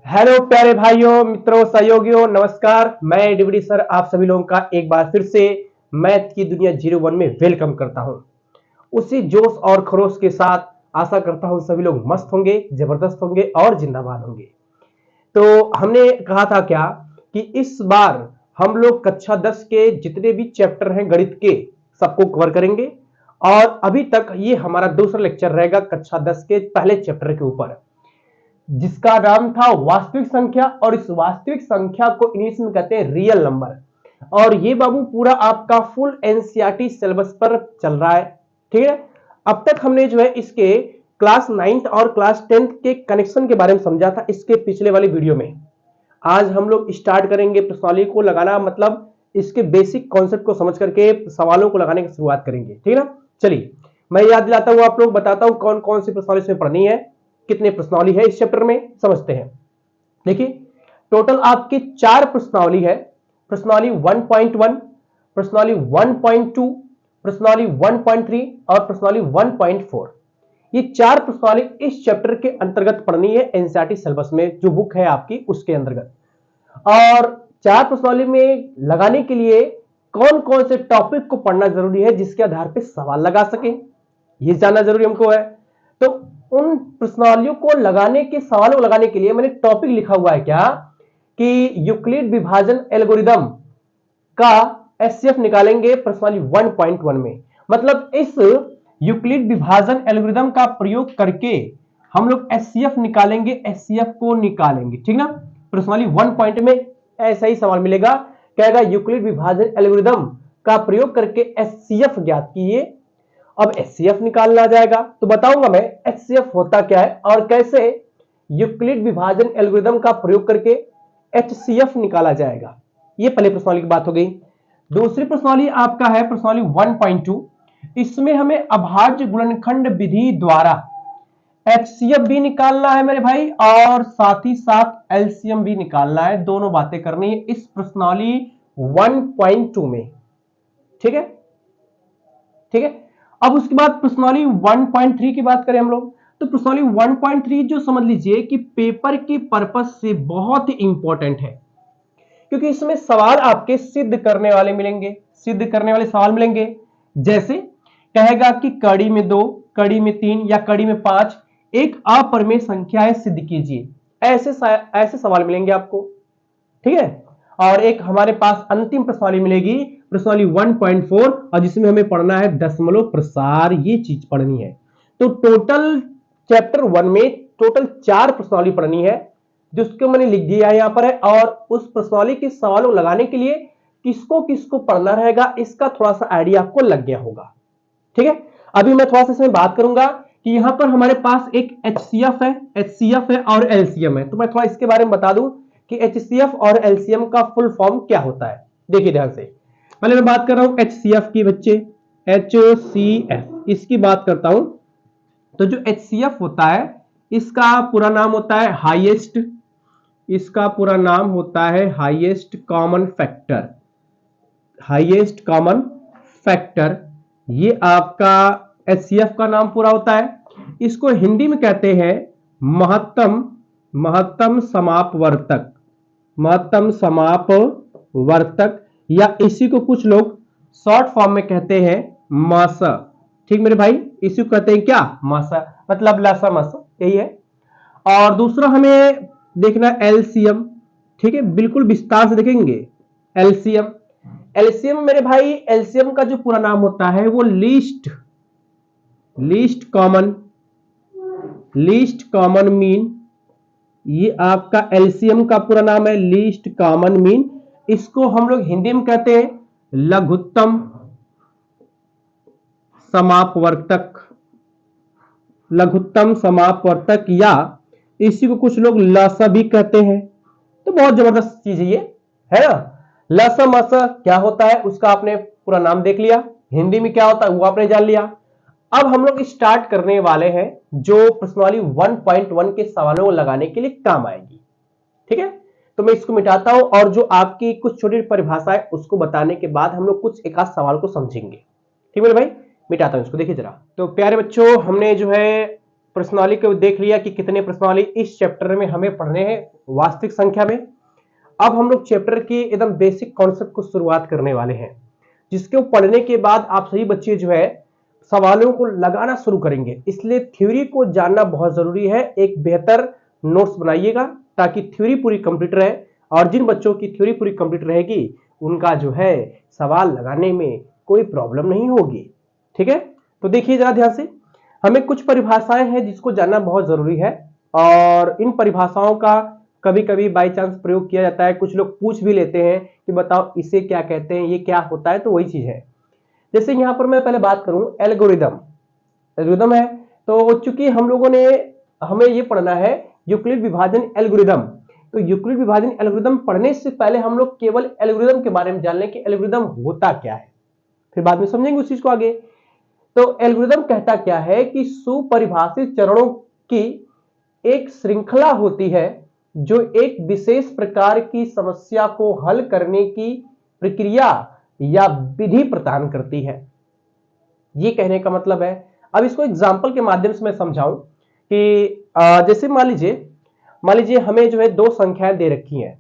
Hello प्यारे भाइयों, मित्रों, सहयोगियों, नमस्कार। मैं डीवीडी सर आप सभी लोगों का एक बार फिर से मैथ की दुनिया 01 में वेलकम करता हूं। उसी जोश और खरोश के साथ आशा करता हूं सभी लोग मस्त होंगे, जबरदस्त होंगे और जिंदाबाद होंगे। तो हमने कहा था क्या कि इस बार हम लोग कक्षा 10 के जितने भी चैप्टर हैं गणित के सबको कवर करेंगे। और अभी तक ये हमारा दूसरा लेक्चर रहेगा कक्षा 10 के पहले चैप्टर के ऊपर, जिसका नाम था वास्तविक संख्या। और इस वास्तविक संख्या को इंग्लिश में कहते हैं रियल नंबर। और ये बाबू पूरा आपका फुल एनसीईआरटी सिलेबस पर चल रहा है। ठीक है, अब तक हमने जो है इसके क्लास 9th और क्लास 10th के कनेक्शन के बारे में समझा था इसके पिछले वाली वीडियो में। आज हम लोग स्टार्ट करेंगे प्रश्नावली को लगाना, मतलब इसके बेसिक कॉन्सेप्ट को समझ करके सवालों को लगाने की शुरुआत करेंगे। ठीक है ना, चलिए मैं याद दिलाता हूं, आप लोग बताता हूं कौन कौन सी प्रश्नावली इसमें पढ़नी है, कितने प्रश्नावली है इस चैप्टर में, समझते हैं। देखिए, टोटल आपके 4 प्रश्नावली है। प्रश्नावली 1.1, प्रश्नावली 1.2, प्रश्नावली 1.3 और प्रश्नावली 1.4। ये 4 प्रश्नावली इस चैप्टर के अंतर्गत पढ़नी है एनसीईआरटी सिलेबस में, जो बुक है आपकी उसके अंतर्गत। और 4 प्रश्नावली में लगाने के लिए कौन कौन से टॉपिक को पढ़ना जरूरी है जिसके आधार पर सवाल लगा सके, ये जानना जरूरी हमको है। तो उन प्रश्नावलियों को लगाने के, सवालों को लगाने के लिए मैंने टॉपिक लिखा हुआ है क्या कि यूक्लिड विभाजन एल्गोरिदम का एचसीएफ निकालेंगे प्रश्नावली 1.1 में। मतलब इस यूक्लिड विभाजन एल्गोरिदम का प्रयोग करके हम लोग एचसीएफ निकालेंगे, एचसीएफ को निकालेंगे। ठीक ना, प्रश्नावली 1 में ऐसा ही सवाल मिलेगा, कहेगा यूक्लिड विभाजन एल्गोरिदम का प्रयोग करके एचसीएफ ज्ञात कीजिए। अब एचसीएफ निकालना जाएगा तो बताऊंगा मैं एचसीएफ होता क्या है और कैसे यूक्लिड विभाजन एल्गोरिदम का प्रयोग करके एचसीएफ निकाला जाएगा। ये पहले प्रश्नावली की बात हो गई। दूसरी प्रश्नावली आपका है प्रश्नावली 1.2। इसमें हमें अभाज्य गुणनखंड विधि द्वारा एचसीएफ भी निकालना है मेरे भाई, और साथ ही साथ एलसीएम भी निकालना है। दोनों बातें करनी है इस प्रश्नावली 1.2 में। ठीक है, ठीक है। अब उसके बाद प्रश्नावली 1.3 की बात करें हम लोग, तो प्रश्नावली 1.3 जो समझ लीजिए कि पेपर के पर्पस से बहुत ही इंपॉर्टेंट है, क्योंकि इसमें सवाल आपके सिद्ध करने वाले मिलेंगे, सिद्ध करने वाले सवाल मिलेंगे। जैसे कहेगा कि कड़ी में 2, कड़ी में 3 या कड़ी में 5 एक अपरिमेय संख्या है, सिद्ध कीजिए। ऐसे सवाल मिलेंगे आपको। ठीक है, और एक हमारे पास अंतिम प्रश्नावली मिलेगी प्रश्नावली 1.4, और जिसमें हमें पढ़ना है दशमलव प्रसार, ये चीज पढ़नी है। तो टोटल चैप्टर 1 में टोटल 4 प्रश्नावली पढ़नी है, जिसको मैंने लिख दिया है यहां पर है। और उस प्रश्नावली के सवालों लगाने के लिए किसको किसको पढ़ना रहेगा इसका थोड़ा सा आइडिया आपको लग गया होगा। ठीक है, अभी मैं थोड़ा सा इसमें बात करूंगा कि यहां पर हमारे पास एक एचसीएफ है और एलसीएम है। तो मैं थोड़ा इसके बारे में बता दूं कि एचसीएफ और एलसीएम का फुल फॉर्म क्या होता है। देखिए ध्यान से, पहले मैं बात कर रहा हूं एचसीएफ की बच्चे, एचसीएफ इसकी बात करता हूं। तो जो एचसीएफ होता है इसका पूरा नाम होता है हाईएस्ट, इसका पूरा नाम होता है highest common factor, highest common factor. ये आपका एचसीएफ का नाम पूरा होता है। इसको हिंदी में कहते हैं महत्तम, महत्तम समापवर्तक, महत्तम समापवर्तक, या इसी को कुछ लोग शॉर्ट फॉर्म में कहते हैं मासा। ठीक मेरे भाई, इसी को कहते हैं क्या, मासा, मतलब लसा मासा, यही है। और दूसरा हमें देखना एलसीएम। ठीक है, बिल्कुल विस्तार से देखेंगे एलसीएम। एलसीएम मेरे भाई, एलसीएम का जो पूरा नाम होता है वो least common, least common mean. ये आपका एलसीएम का पूरा नाम है लीस्ट कॉमन मीन। इसको हम लोग हिंदी में कहते हैं लघुत्तम समापवर्तक, लघुत्तम समापवर्तक, या इसी को कुछ लोग लसा भी कहते हैं। तो बहुत जबरदस्त चीज है ना। लसा मसा क्या होता है उसका आपने पूरा नाम देख लिया, हिंदी में क्या होता है वो आपने जान लिया। अब हम लोग स्टार्ट करने वाले हैं जो प्रश्नावली 1.1 के सवालों को लगाने के लिए काम आएगी। ठीक है, तो मैं इसको मिटाता हूं और जो आपकी कुछ छोटी परिभाषा है उसको बताने के बाद हम लोग कुछ एक आध सवाल को समझेंगे। ठीक है भाई, मिटाता हूं इसको। देखिए जरा, तो प्यारे बच्चों, हमने जो है प्रश्नावली को देख लिया कि कितने प्रश्नावली इस चैप्टर में हमें पढ़ने हैं वास्तविक संख्या में। अब हम लोग चैप्टर की एकदम बेसिक कॉन्सेप्ट को शुरुआत करने वाले हैं, जिसको पढ़ने के बाद आप सभी बच्चे जो है सवालों को लगाना शुरू करेंगे। इसलिए थ्योरी को जानना बहुत जरूरी है। एक बेहतर नोट्स बनाइएगा ताकि थ्योरी पूरी कंप्लीट रहे, और जिन बच्चों की थ्योरी पूरी कंप्लीट रहेगी उनका जो है सवाल लगाने में कोई प्रॉब्लम नहीं होगी। ठीक है, तो देखिए जरा ध्यान से, हमें कुछ परिभाषाएं हैं जिसको जानना बहुत जरूरी है, और इन परिभाषाओं का कभी कभी बाय चांस प्रयोग किया जाता है। कुछ लोग पूछ भी लेते हैं कि बताओ इसे क्या कहते हैं, ये क्या होता है, तो वही चीज है। जैसे यहां पर मैं पहले बात करूं, एल्गोरिदम। एल्गोरिदम है तो चूंकि हम लोगों ने हमें ये पढ़ना है यूक्लिड विभाजन एल्गोरिदम, तो यूक्लिड विभाजन एल्गोरिदम पढ़ने से पहले हम लोग केवल एल्गोरिदम के बारे में जान लें कि एल्गोरिदम होता क्या है, फिर बाद में समझेंगे उस चीज को आगे। तो एल्गोरिदम कहता क्या है कि सुपरिभाषित चरणों की एक श्रृंखला होती है जो एक विशेष प्रकार की समस्या को हल करने की प्रक्रिया या विधि प्रदान करती है। ये कहने का मतलब है, अब इसको एग्जांपल के माध्यम से मैं समझाऊं कि जैसे मान लीजिए हमें जो है दो संख्याएं दे रखी हैं।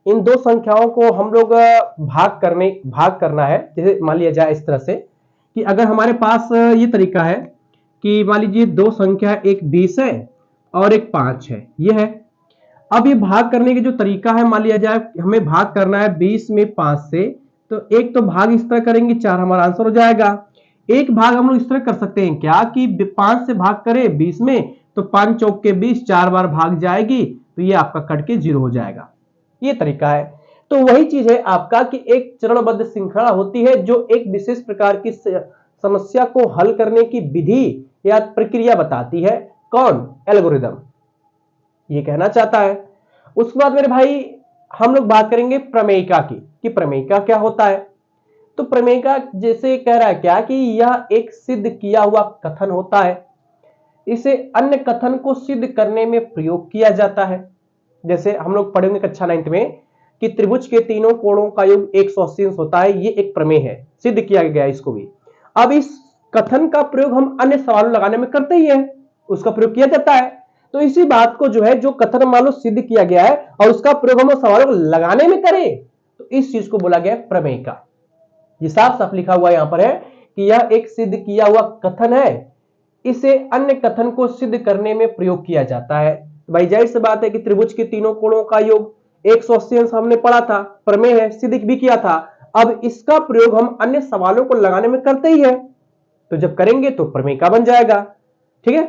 इन दो संख्याओं को हम लोग भाग करना है। जैसे मान लिया जाए इस तरह से कि अगर हमारे पास ये तरीका है कि मान लीजिए दो संख्या, एक 20 है और एक 5 है, ये है। अब ये भाग करने की जो तरीका है, मान लिया जाए हमें भाग करना है 20 में 5 से, तो एक तो भाग इस तरह करेंगे 4 हमारा आंसर हो जाएगा। एक भाग हम लोग इस तरह कर सकते हैं क्या कि 5 से भाग करें 20 में, तो 5 चौक के 20, 4 बार भाग जाएगी, तो ये आपका कट के 0 हो जाएगा। ये तरीका है। तो वही चीज है आपका कि एक चरणबद्ध श्रृंखला होती है जो एक विशेष प्रकार की समस्या को हल करने की विधि या प्रक्रिया बताती है। कौन? एल्गोरिदम। ये कहना चाहता है। उसके बाद मेरे भाई हम लोग बात करेंगे प्रमेयिका की, कि प्रमेयिका क्या होता है। तो प्रमेयिका जैसे कह रहा है क्या कि यह एक सिद्ध किया हुआ कथन होता है, इसे अन्य कथन को सिद्ध करने में प्रयोग किया जाता है। जैसे हम लोग पढ़ेंगे कक्षा 9 में कि त्रिभुज के तीनों कोणों का योग 180 अंश होता है। ये एक प्रमेय है, सिद्ध किया गया है इसको भी। अब इस कथन का प्रयोग हम अन्य सवालों लगाने में करते ही है, उसका प्रयोग किया जाता है। तो इसी बात को जो है, जो कथन मान लो सिद्ध किया गया है और उसका प्रयोग हम सवालों को लगाने में करें, तो इस चीज को बोला गया प्रमेयिका। ये साफ साफ लिखा हुआ यहां पर है कि यह एक सिद्ध किया हुआ कथन है, इसे अन्य कथन को सिद्ध करने में प्रयोग किया जाता है। भाई जाहिर सी बात है कि त्रिभुज के तीनों कोणों का योग 180 अंश हमने पढ़ा था, प्रमेय है, सिद्ध भी किया था। अब इसका प्रयोग हम अन्य सवालों को लगाने में करते ही है, तो जब करेंगे तो प्रमेयिका बन जाएगा। ठीक है,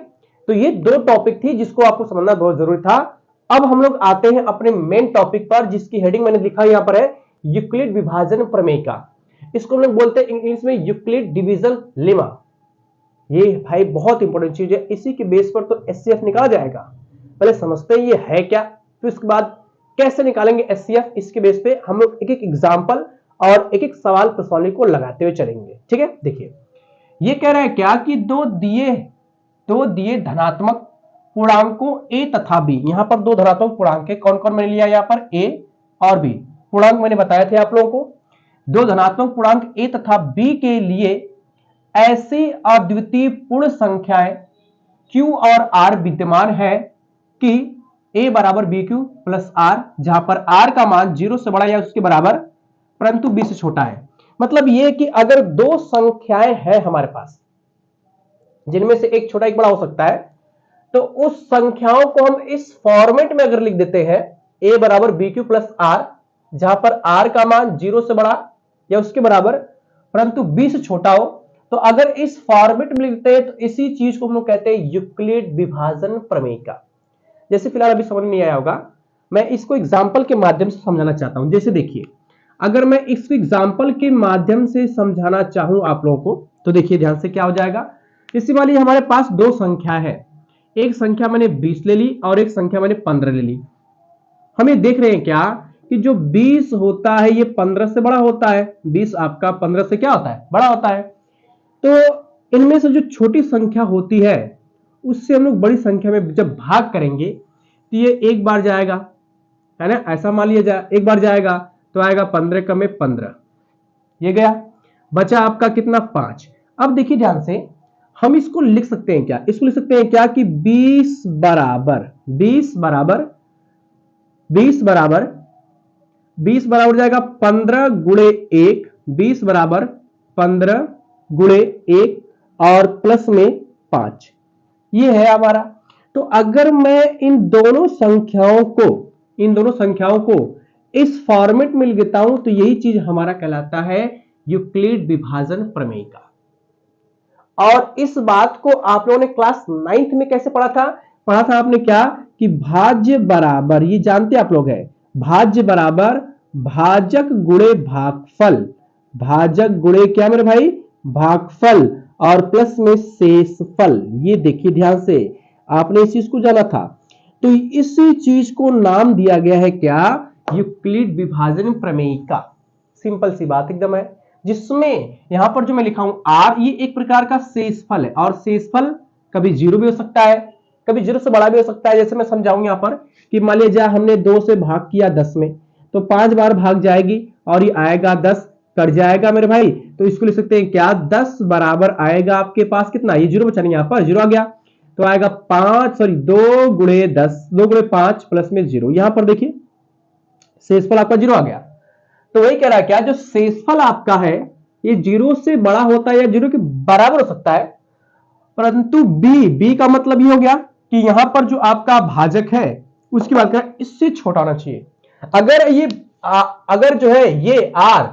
तो ये दो टॉपिक थी जिसको आपको समझना बहुत जरूरी था। अब हम लोग आते हैं अपने मेन टॉपिक पर, जिसकी हेडिंग मैंने लिखा यहां पर है यूक्लिड विभाजन प्रमेयिका। इसको हम लोग बोलते हैं इंग्लिश में यूक्लिड डिवीजन लेमा। ये भाई बहुत इंपॉर्टेंट चीज है, इसी के बेस पर तो एचसीएफ निकाला जाएगा। पहले समझते हैं ये है क्या, फिर उसके बाद कैसे निकालेंगे एचसीएफ। इसके बेस पे हम लोग एक एक एग्जांपल और एक एक सवाल प्रश्नावली को लगाते हुए चलेंगे। ठीक है, देखिए ये कह रहा है क्या कि दो दिए धनात्मक पूर्णांकों a तथा b। यहां पर दो धनात्मक पूर्णांक है, कौन कौन मैंने लिया यहां पर, a और b। पूर्णांक मैंने बताए थे आप लोगों को। दो धनात्मक पूर्णांक a तथा b के लिए ऐसी अद्वितीय पूर्ण संख्याएं q और r विद्यमान है कि a बराबर bq प्लस r, जहां पर r का मान 0 से बड़ा या उसके बराबर परंतु b से छोटा है। मतलब यह कि अगर दो संख्याएं हैं हमारे पास जिनमें से एक छोटा एक बड़ा हो सकता है, तो उस संख्याओं को हम इस फॉर्मेट में अगर लिख देते हैं a बराबर bq प्लस r, जहां पर r का मान 0 से बड़ा या उसके बराबर परंतु b से छोटा हो, तो अगर इस फॉर्मेट में लिखते हैं तो इसी चीज को हम लोग कहते हैं यूक्लिड विभाजन प्रमेयिका। जैसे फिलहाल अभी समझ नहीं आया होगा, मैं इसको एग्जांपल के माध्यम से समझाना चाहता हूं। जैसे देखिए, अगर मैं इसको एग्जांपल के माध्यम से समझाना चाहूं आप लोगों को, तो देखिए ध्यान से क्या हो जाएगा। इसी वाली हमारे पास दो संख्या है, एक संख्या मैंने 20 ले ली और एक संख्या मैंने 15 ले ली। हम ये देख रहे हैं क्या कि जो 20 होता है ये 15 से बड़ा होता है, 20 आपका 15 से क्या होता है, बड़ा होता है। तो इनमें से जो छोटी संख्या होती है उससे हम लोग बड़ी संख्या में जब भाग करेंगे तो ये एक बार जाएगा, है ना, ऐसा मान लिया जाए एक बार जाएगा तो आएगा 15 का में 15, ये गया, बचा आपका कितना 5। अब देखिए ध्यान से, हम इसको लिख सकते हैं क्या, इसको लिख सकते हैं क्या कि 20 बराबर 20 बराबर 20 बराबर 20 बराबर जाएगा 15 गुणे 1, 20 बराबर 15 गुणे 1 और प्लस में 5, ये है हमारा। तो अगर मैं इन दोनों संख्याओं को इस फॉर्मेट में लिखता हूं तो यही चीज हमारा कहलाता है यूक्लिड विभाजन प्रमेय का। और इस बात को आप लोगों ने क्लास 9th में कैसे पढ़ा था आपने क्या कि भाज्य बराबर, ये जानते आप लोग है, भाज्य बराबर भाजक गुणे भागफल, भाजक गुणे क्या मेरे भाई भागफल और प्लस में शेषफल। ये देखिए ध्यान से, आपने इस चीज को जाना था। तो इसी चीज को नाम दिया गया है क्या, यूक्लिड विभाजन प्रमेय का। सिंपल सी बात एकदम है, जिसमें यहां पर जो मैं लिखा हूं आर, ये एक प्रकार का शेषफल है और शेषफल कभी 0 भी हो सकता है, कभी 0 से बड़ा भी हो सकता है। जैसे मैं समझाऊंगा यहां पर कि मान लीजिए हमने 2 से भाग किया 10 में, तो 5 बार भाग जाएगी और ये आएगा 10, कट जाएगा मेरे भाई। तो इसको लिख सकते हैं क्या, 10 बराबर आएगा आपके पास कितना, ये 0 बचा नहीं, यहां पर 0 आ गया तो आएगा 2 गुणे 10, 2 गुणे 5 प्लस में 0। यहां पर देखिए शेषफल आपका 0 आ गया। तो वही कह रहा है क्या, जो शेषफल आपका है ये 0 से बड़ा होता है या 0 के बराबर हो सकता है, परंतु बी का मतलब ये हो गया कि यहां पर जो आपका भाजक है उसकी बात करें इससे छोटा होना चाहिए। अगर जो है ये आर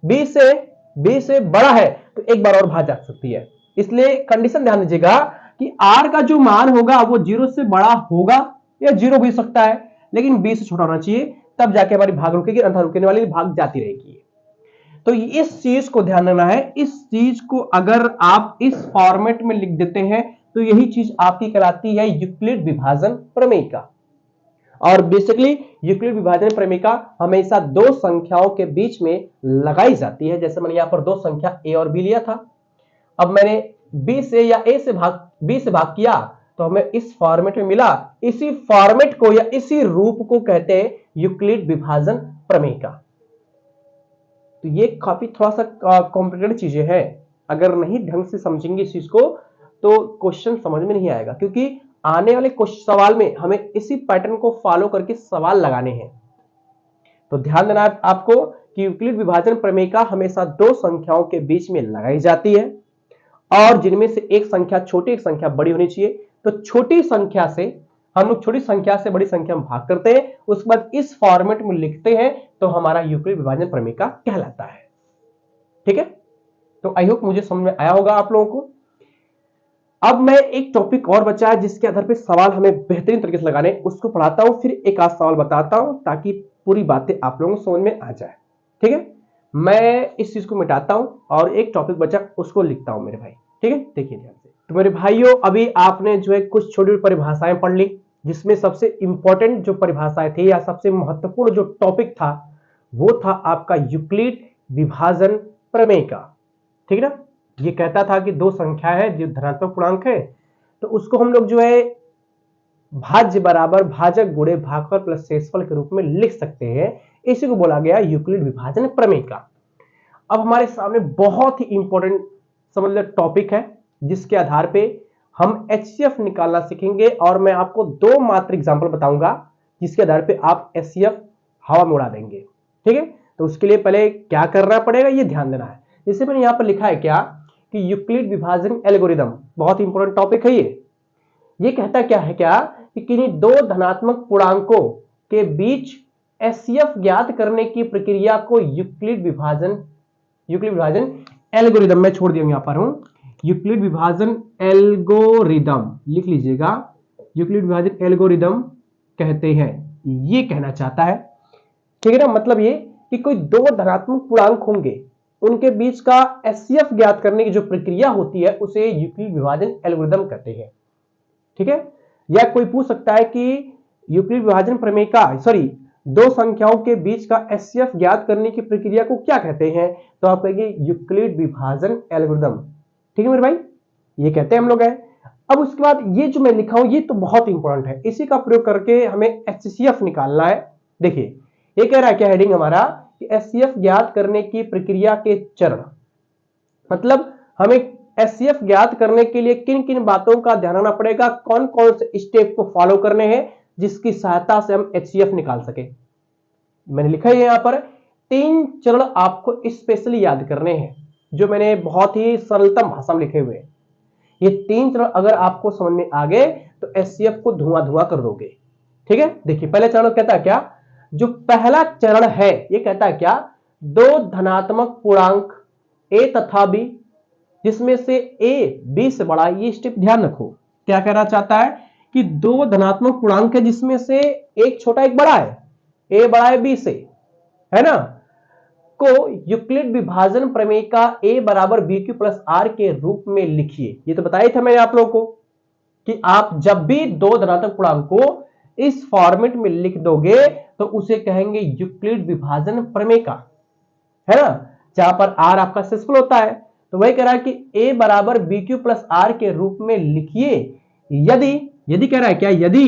बी से बड़ा है तो एक बार और भाग जा सकती है। इसलिए कंडीशन ध्यान दीजिएगा कि आर का जो मान होगा वो 0 से बड़ा होगा या 0 भी हो सकता है, लेकिन बी से छोटा होना चाहिए, तब जाके हमारी भाग रुकेगी, अन्यथा रुकने वाली भाग जाती रहेगी। तो इस चीज को ध्यान रखना है। इस चीज को अगर आप इस फॉर्मेट में लिख देते हैं तो यही चीज आपकी कहलाती है यूक्लिड विभाजन प्रमेय का। और बेसिकली यूक्लिड विभाजन प्रमेय का हमेशा दो संख्याओं के बीच में लगाई जाती है। जैसे मैंने यहां पर दो संख्या ए और बी लिया था, अब मैंने बी से या ए से बी से भाग किया तो हमें इस फॉर्मेट में मिला। इसी फॉर्मेट को या इसी रूप को कहते हैं यूक्लिड विभाजन प्रमेय का। तो ये काफी थोड़ा सा कॉम्प्लिकेटेड चीजें हैं, अगर नहीं ढंग से समझेंगे इस चीज को तो क्वेश्चन समझ में नहीं आएगा, क्योंकि आने वाले सवाल में हमें इसी पैटर्न को फॉलो करके सवाल लगाने हैं। तो ध्यान देना आपको कि यूक्लिड विभाजन प्रमेय का हमेशा दो संख्याओं के बीच में लगाई जाती है और जिनमें से एक संख्या छोटी एक संख्या बड़ी होनी चाहिए। तो छोटी संख्या से हम लोग छोटी संख्या से बड़ी संख्या में भाग करते हैं, उसके बाद इस फॉर्मेट में लिखते हैं तो हमारा यूक्लिड विभाजन प्रमेय का कहलाता है। ठीक है, तो आई होप मुझे समझ में आया होगा आप लोगों को। अब मैं एक टॉपिक और बचा है जिसके आधार पर सवाल हमें बेहतरीन तरीके से लगाने, उसको पढ़ाता हूं, फिर एक आध सवाल बताता हूं ताकि पूरी बातें आप लोगों को समझ में आ जाए। ठीक है, मैं इस चीज को मिटाता हूं और एक टॉपिक बचा उसको लिखता हूं मेरे भाई। ठीक है, देखिए ध्यान से। तो मेरे भाइयों, अभी आपने जो है कुछ छोटी परिभाषाएं पढ़ ली, जिसमें सबसे इंपॉर्टेंट जो परिभाषाएं थी या सबसे महत्वपूर्ण जो टॉपिक था वो था आपका यूक्लिड विभाजन प्रमेय का। ठीक है ना, ये कहता था कि दो संख्या है जो धनात्मक पूर्णांक है तो उसको हम लोग जो है भाज्य बराबर भाजक गुणे भागफल प्लस शेषफल के रूप में लिख सकते हैं। इसी को बोला गया यूक्लिड विभाजन प्रमेय का। अब हमारे सामने बहुत ही इंपॉर्टेंट समझ लो टॉपिक है जिसके आधार पे हम एचसीएफ निकालना सीखेंगे और मैं आपको दो मात्र एग्जांपल बताऊंगा जिसके आधार पे आप एचसीएफ हवा में उड़ा देंगे। ठीक है, तो उसके लिए पहले क्या करना पड़ेगा ये ध्यान देना है। जैसे मैंने यहां पर लिखा है क्या कि यूक्लिड विभाजन एल्गोरिदम, बहुत इंपॉर्टेंट टॉपिक है ये कहता क्या है क्या कि किन्हीं दो धनात्मक पूर्णांकों के बीच एचसीएफ ज्ञात करने की प्रक्रिया को यूक्लिड विभाजन एल्गोरिदम में छोड़ दिया यहां पर हूं, यूक्लिड विभाजन एल्गोरिदम लिख लीजिएगा, यूक्लिड विभाजन एल्गोरिदम कहते हैं, ये कहना चाहता है। ठीक है ना, मतलब ये कि कोई दो धनात्मक पूर्णांक होंगे उनके बीच का एचसीएफ ज्ञात करने की जो प्रक्रिया होती है उसे यूक्लिड विभाजन एल्गोरिदम कहते हैं। ठीक है, या कोई पूछ सकता है कि यूक्लिड विभाजन प्रमेय का दो संख्याओं के बीच का एचसीएफ ज्ञात करने की प्रक्रिया को क्या कहते हैं, तो आप कहेंगे यूक्लिड विभाजन एल्गोरिदम। ठीक है मेरे भाई, ये कहते हैं हम लोग है। अब उसके बाद ये जो मैं लिखा हूं ये तो बहुत इंपॉर्टेंट है, इसी का प्रयोग करके हमें एचसीएफ निकालना है। देखिए ये कह रहा है क्या हेडिंग हमारा कि एचसीएफ ज्ञात करने की प्रक्रिया के चरण, मतलब हमें HCF ज्ञात करने के लिए किन किन बातों का ध्यान रखना पड़ेगा, कौन कौन से स्टेप को फॉलो करने हैं जिसकी सहायता से हम HCF निकाल सके। मैंने लिखा है यहां पर 3 चरण आपको स्पेशली याद करने हैं, जो मैंने बहुत ही सरलतम भाषा में लिखे हुए हैं। ये 3 चरण अगर आपको समझ में आ गए तो HCF को धुआं धुआं कर दोगे। ठीक है, देखिए पहले चरण कहता है क्या, जो पहला चरण है ये कहता है क्या, 2 धनात्मक पूर्णांक A तथा B जिसमें से A B से बड़ा, ये स्टेप ध्यान रखो। क्या कहना चाहता है कि 2 धनात्मक पूर्णांक है जिसमें से एक छोटा एक बड़ा है, A बड़ा है B से, है ना, को यूक्लिड विभाजन प्रमेय का A बराबर BQ प्लस R के रूप में लिखिए। ये तो बताया था मैंने आप लोगों को कि आप जब भी 2 धनात्मक पूर्णांक को इस फॉर्मेट में लिख दोगे तो उसे कहेंगे यूक्लिड विभाजन प्रमेय का, है ना, जहां पर R आपका सक्सेसफुल होता है। तो वही कह रहा है कि A बराबर BQ प्लस R के रूप में लिखिए यदि कह रहा है क्या, यदि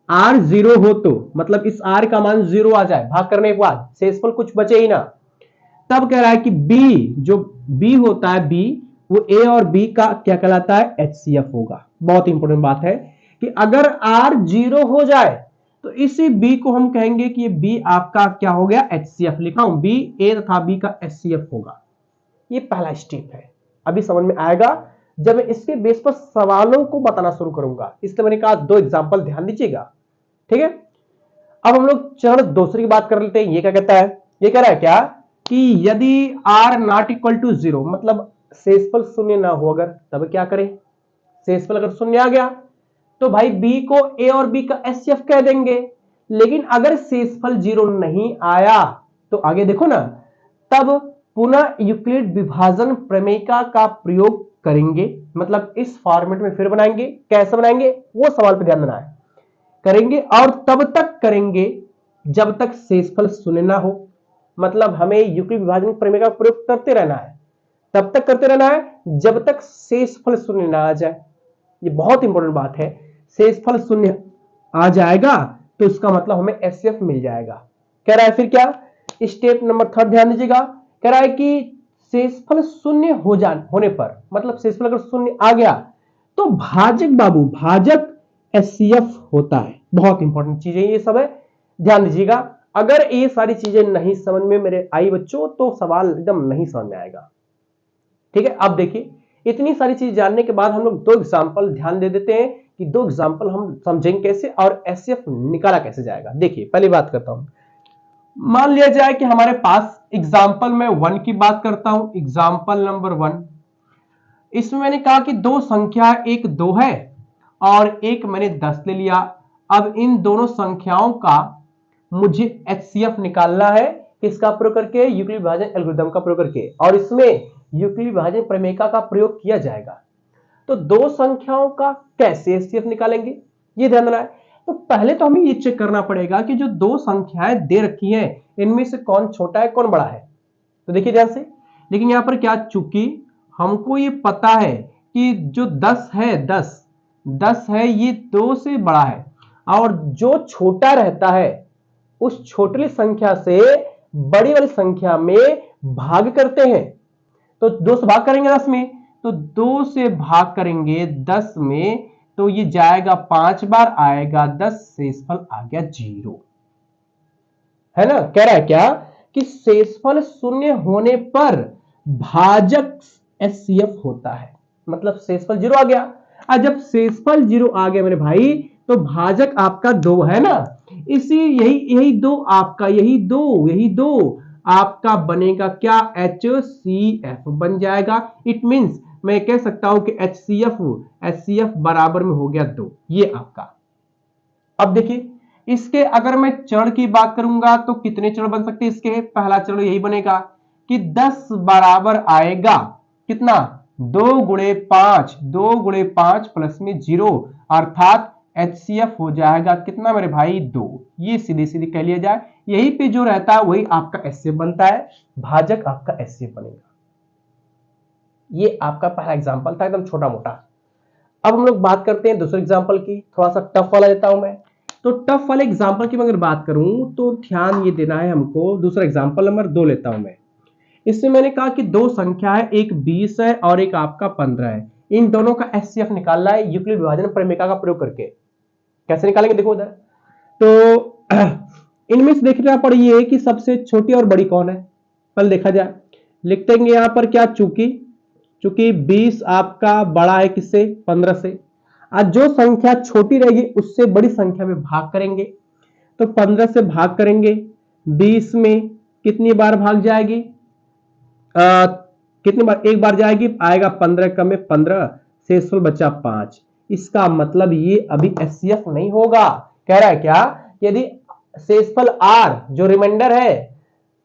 R 0 हो तो, मतलब इस R का मान 0 आ जाए भाग करने के बाद, शेषफल कुछ बचे ही ना, तब कह रहा है कि B, जो B होता है B, वो A और B का क्या कहलाता है, HCF होगा। बहुत इंपॉर्टेंट बात है कि अगर R 0 हो जाए तो इसी B को हम कहेंगे कि ये B आपका क्या हो गया, HCF। लिखा हूं B A तथा B का HCF होगा। ये पहला स्टेप है, अभी समझ में आएगा जब मैं इसके बेस पर सवालों को बताना शुरू करूंगा। इसलिए मैंने कहा 2 एग्जांपल ध्यान दीजिएगा। ठीक है, अब हम लोग चरण दूसरी की बात कर लेते हैं। ये क्या कहता है, ये कह रहा है क्या कि यदि R नॉट इक्वल टू 0, मतलब शेषफल शून्य ना हो, अगर तब क्या करें, शेषफल अगर शून्य आ गया तो भाई B को A और B का HCF कह देंगे। लेकिन अगर शेषफल 0 नहीं आया तो आगे देखो ना, तब पुनः यूक्लिड विभाजन प्रमेयिका का प्रयोग करेंगे, मतलब इस फॉर्मेट में फिर बनाएंगे। कैसे बनाएंगे वो सवाल पे ध्यान देना है, करेंगे और तब तक करेंगे जब तक शेषफल शून्य ना हो। मतलब हमें यूक्लिड विभाजन प्रमेय का प्रयोग करते रहना है, तब तक करते रहना है जब तक शेषफल शून्य ना आ जाए। ये बहुत इंपॉर्टेंट बात है, शेषफल शून्य आ जाएगा तो इसका मतलब हमें HCF मिल जाएगा। कह रहा है फिर क्या, स्टेप नंबर 3 ध्यान दीजिएगा। कह रहा है कि शेषफल शून्य होने पर, मतलब शेषफल अगर शून्य आ गया तो भाजक बाबू, भाजक HCF होता है। बहुत इंपॉर्टेंट चीजें ये सब है, ध्यान दीजिएगा। अगर ये सारी चीजें नहीं समझ में मेरे आई बच्चों तो सवाल एकदम नहीं समझ में आएगा। ठीक है, अब देखिए इतनी सारी चीज जानने के बाद हम लोग 2 एग्जांपल ध्यान दे देते हैं कि 2 एग्जांपल हम समझेंगे कैसे और HCF निकाला कैसे जाएगा। देखिए पहली बात करता हूं, मान लिया जाए कि हमारे पास एग्जांपल में 1 की बात करता हूं, एग्जांपल नंबर 1। इसमें मैंने कहा कि 2 संख्या, एक 2 है और एक मैंने 10 ले लिया। अब इन दोनों संख्याओं का मुझे HCF निकालना है, किसका प्रयोग करके, यूक्लिड विभाजन एल्गोरिथम का प्रयोग करके, और इसमें यूक्लिड विभाजन प्रमेयिका का प्रयोग किया जाएगा। तो 2 संख्याओं का कैसे HCF निकालेंगे ये ध्यान देना है। तो पहले तो हमें ये चेक करना पड़ेगा कि जो 2 संख्याएं दे रखी हैं इनमें से कौन छोटा है कौन बड़ा है। तो देखिए ध्यान से, लेकिन यहां पर क्या, चूंकि हमको ये पता है कि जो 10 है, 10 है, ये 2 से बड़ा है, और जो छोटा रहता है उस छोटी संख्या से बड़ी वाली संख्या में भाग करते हैं। तो 2 से भाग करेंगे 10 में, तो 2 से भाग करेंगे 10 में तो ये जाएगा 5 बार, आएगा 10, शेषफल आ गया 0, है ना। कह रहा है क्या कि शेषफल शून्य होने पर भाजक HCF होता है, मतलब शेषफल 0 आ गया। और जब शेषफल 0 आ गया मेरे भाई तो भाजक आपका 2 है ना, इसी यही 2 आपका, यही दो आपका बनेगा क्या, HCF बन जाएगा। इट मींस मैं कह सकता हूं कि HCF बराबर में हो गया 2, ये आपका। अब देखिए इसके अगर मैं चरण की बात करूंगा तो कितने चरण बन सकते हैं इसके, पहला चरण यही बनेगा कि 10 बराबर आएगा कितना, 2 गुणे 5 प्लस में 0, अर्थात HCF हो जाएगा कितना मेरे भाई, 2। ये सीधी सीधी कह लिया जाए, यही पे जो रहता है वही आपका HCF बनता है, भाजक आपका HCF बनेगा। ये आपका पहला एग्जांपल था, एकदम छोटा मोटा। अब हम लोग बात करते हैं दूसरे एग्जांपल की, थोड़ा सा टफ वाला लेता हूं मैं। तो टफ वाले एग्जांपल की अगर बात करूं तो ध्यान ये देना है हमको, दूसरा एग्जांपल नंबर 2 लेता हूं मैं। इसमें मैंने कहा कि दो संख्या है, एक 20 है और एक आपका 15 है, इन दोनों का एचसीएफ निकालना है यूक्लिड विभाजन प्रमेय का प्रयोग करके। कैसे निकालेंगे देखो उधर। तो इनमें से देखना पड़िए कि सबसे छोटी और बड़ी कौन है, पहले देखा जाए। लिखते हैं यहां पर क्या, चूंकि 20 आपका बड़ा है किससे, 15 से। आज जो संख्या छोटी रहेगी उससे बड़ी संख्या में भाग करेंगे, तो 15 से भाग करेंगे, 20 में कितनी बार भाग जाएगी, कितनी बार, एक बार जाएगी, आएगा 15 कम में 15, शेषफल बचा 5। इसका मतलब ये अभी एचसीएफ नहीं होगा। कह रहा है क्या, यदि शेषफल आर जो रिमाइंडर है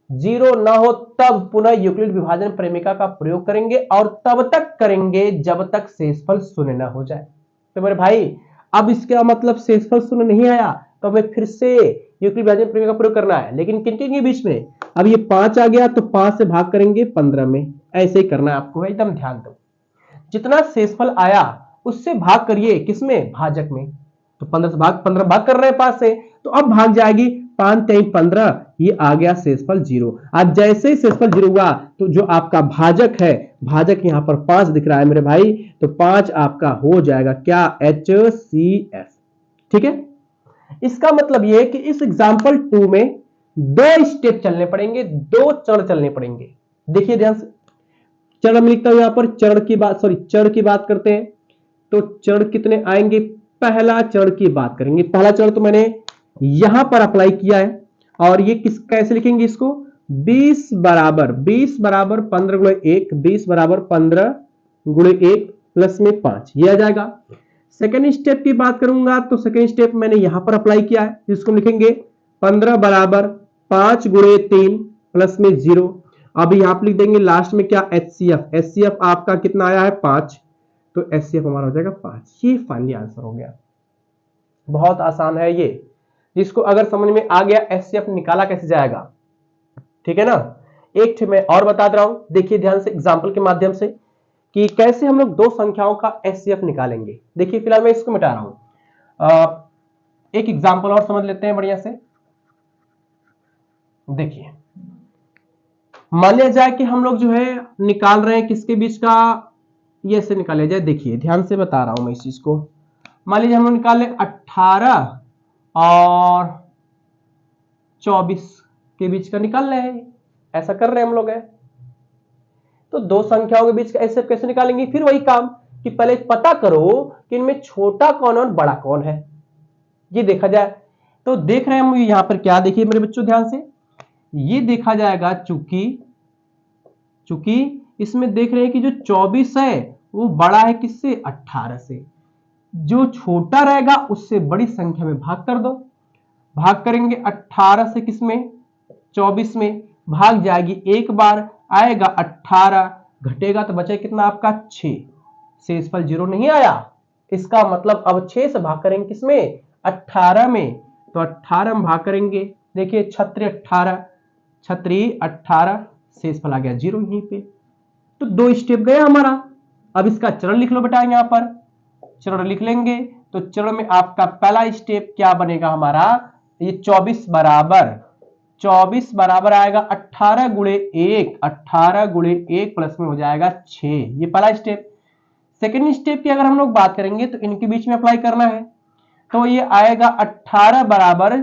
0 ना हो तब पुनः यूक्लिड विभाजन प्रेमिका का प्रयोग करेंगे और तब तक करेंगे जब तक शेषफल शून्य ना हो जाए। तो मेरे भाई अब इसका मतलब शेषफल शून्य नहीं आया तो हमें फिर से यूक्लिड विभाजन प्रेमिका का प्रयोग करना है, लेकिन किन किन के बीच में। अब ये 5 आ गया तो 5 से भाग करेंगे 15 में, ऐसे ही करना है आपको, एकदम ध्यान दो। जितना शेषफल आया उससे भाग करिए, किसमें, भाजक में। तो 15 से भाग, 15 भाग कर रहे हैं 5 से, तो अब भाग जाएगी 5 3 15, ये आ गया शेषफल 0। आज जैसे ही शेषफल 0 हुआ तो जो आपका भाजक है, भाजक यहां पर 5 दिख रहा है मेरे भाई, तो 5 आपका हो जाएगा क्या, HCF। ठीक है, इसका मतलब ये है कि इस एग्जांपल 2 में 2 स्टेप चलने पड़ेंगे, 2 चरण चलने पड़ेंगे। देखिए ध्यान से, चरण में लिखता हूं यहां पर, चरण की बात, सॉरी चरण की बात करते हैं। तो चरण कितने आएंगे, पहला चरण की बात करेंगे। पहला चरण तो मैंने यहां पर अप्लाई किया है, और ये किस, कैसे लिखेंगे इसको, 20 बराबर 15 गुणे 1, 20 बराबर 15 गुणे 1 प्लस में 5, ये आ जाएगा। सेकेंड स्टेप की बात करूंगा तो सेकेंड स्टेप मैंने यहां पर अप्लाई किया है, जिसको लिखेंगे 15 बराबर 5 गुणे 3 प्लस में 0। अब यहां पर लिख देंगे लास्ट में क्या, एचसीएफ। एचसीएफ आपका कितना आया है, 5, तो एचसीएफ हमारा हो जाएगा 5। ये फाइनली आंसर हो गया। बहुत आसान है ये, जिसको अगर समझ में आ गया एचसीएफ निकाला कैसे जाएगा, ठीक है ना। एक मैं और बता रहा हूं, देखिए ध्यान से एग्जांपल के माध्यम से कि कैसे हम लोग दो संख्याओं का एचसीएफ निकालेंगे। देखिए फिलहाल मैं इसको मिटा रहा हूं, एक एग्जांपल और समझ लेते हैं बढ़िया से। देखिए मान लिया जाए कि हम लोग जो है निकाल रहे हैं किसके बीच का, ये से निकाला जाए। देखिए ध्यान से बता रहा हूं मैं इस चीज को। मान लीजिए हम लोग निकाल लें 18 और 24 के बीच का निकाल रहे हैं, ऐसा कर रहे हैं हम लोग है। तो दो संख्याओं के बीच का एचसीएफ कैसे निकालेंगे, फिर वही काम कि पहले पता करो कि इनमें छोटा कौन और बड़ा कौन है, ये देखा जाए। तो देख रहे हैं हम यहां पर क्या, देखिए मेरे बच्चों ध्यान से, ये देखा जाएगा चूंकि इसमें देख रहे हैं कि जो 24 है वो बड़ा है किससे, 18 से। जो छोटा रहेगा उससे बड़ी संख्या में भाग कर दो। भाग करेंगे 18 से किसमें, 24 में, भाग जाएगी एक बार, आएगा 18, घटेगा तो बचे कितना आपका 6, शेषफल 0 नहीं आया। इसका मतलब अब 6 से भाग करेंगे किसमें, 18 में, तो 18 में भाग करेंगे। देखिए 6 18, शेषफल आ गया 0 यहीं पे। तो 2 स्टेप गया हमारा। अब इसका चरण लिख लो बेटा, यहां पर चरण लिख लेंगे। तो चरण में आपका पहला स्टेप क्या बनेगा हमारा, ये 24 बराबर आएगा 18 गुणे 1, 18 गुणे 1 प्लस में हो जाएगा 6, ये पहला स्टेप। सेकेंड स्टेप की अगर हम लोग बात करेंगे तो इनके बीच में अप्लाई करना है, तो ये आएगा 18 बराबर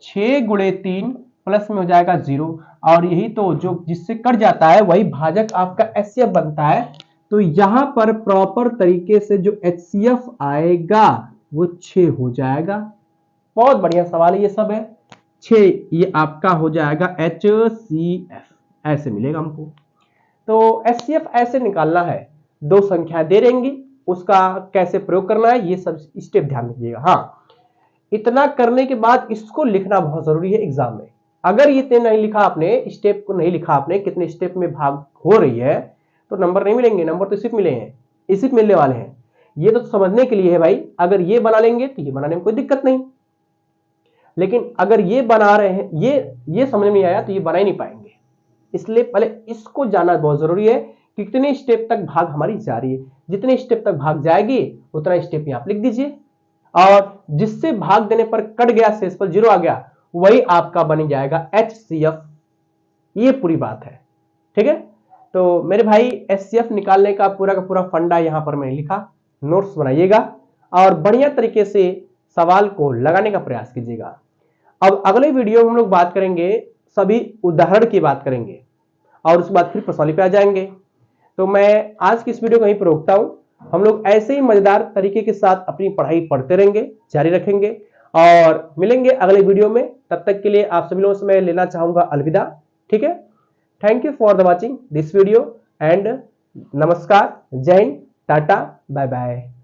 6 गुणे 3 प्लस में हो जाएगा 0, और यही तो जो जिससे कट जाता है वही भाजक आपका एचसीएफ बनता है। तो यहां पर प्रॉपर तरीके से जो एचसीएफ आएगा वो 6 हो जाएगा। बहुत बढ़िया सवाल है, ये सब है 6, ये आपका हो जाएगा HCF, ऐसे मिलेगा हमको। तो एचसीएफ ऐसे निकालना है, दो संख्याएं दे रहेंगी, उसका कैसे प्रयोग करना है ये सब स्टेप ध्यान रखिएगा। हाँ, इतना करने के बाद इसको लिखना बहुत जरूरी है एग्जाम में। अगर ये नहीं लिखा आपने, स्टेप को नहीं लिखा आपने, कितने स्टेप में भाग हो रही है, तो नंबर नहीं मिलेंगे। नंबर तो सिर्फ मिले हैं, सिर्फ मिलने वाले हैं। ये तो समझने के लिए है भाई, अगर ये बना लेंगे तो ये बनाने में कोई दिक्कत नहीं, लेकिन अगर ये बना रहे हैं, ये समझ में नहीं आया तो ये बना ही नहीं पाएंगे। इसलिए पहले इसको जानना बहुत जरूरी है कि कितने स्टेप तक भाग हमारी जा रही है। जितने स्टेप तक भाग जाएगी उतना स्टेप यहां पर लिख दीजिए, और जिससे भाग देने पर कट गया, शेषफल 0 आ गया, वही आपका बन जाएगा HCF। ये पूरी बात है। ठीक है। तो मेरे भाई एचसीएफ निकालने का पूरा फंडा यहां पर मैंने लिखा, नोट्स बनाइएगा और बढ़िया तरीके से सवाल को लगाने का प्रयास कीजिएगा। अब अगले वीडियो में हम लोग बात करेंगे, सभी उदाहरण की बात करेंगे और उसके बाद फिर प्रश्नावली पे आ जाएंगे। तो मैं आज की इस वीडियो को यहीं पर रोकता हूं। हम लोग ऐसे ही मजेदार तरीके के साथ अपनी पढ़ाई पढ़ते रहेंगे, जारी रखेंगे और मिलेंगे अगले वीडियो में। तब तक के लिए आप सभी लोगों से मैं लेना चाहूंगा अलविदा। ठीक है, thank you for the watching this video and नमस्कार, जय हिंद, टाटा, बाय बाय।